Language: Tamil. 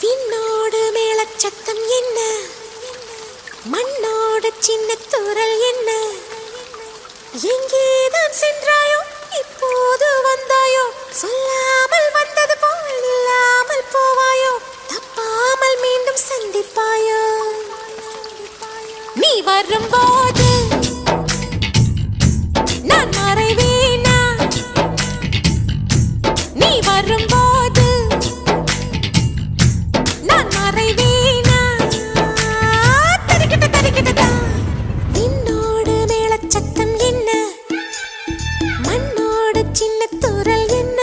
விண்ணோடு மேளச்சத்தம் என்ன, மண்ணோடு சின்ன தூரல் என்ன, எங்கேதான் சென்றாயோ இப்போது வந்தாயோ, சொல்லாமல் வந்தது போல் இல்லாமல் போவாயோ, தப்பாமல் மீண்டும் சந்திப்பாயோ. நீ வரும்போது நான் மறைவேனா, நீ வரும்போது நான் மறைவேனா. தரிக்கிட்ட தரிக்கிட்டதா விண்ணோடு மேளச்சத்தம் என்ன, மண்ணோடு சின்ன தூரல் என்ன.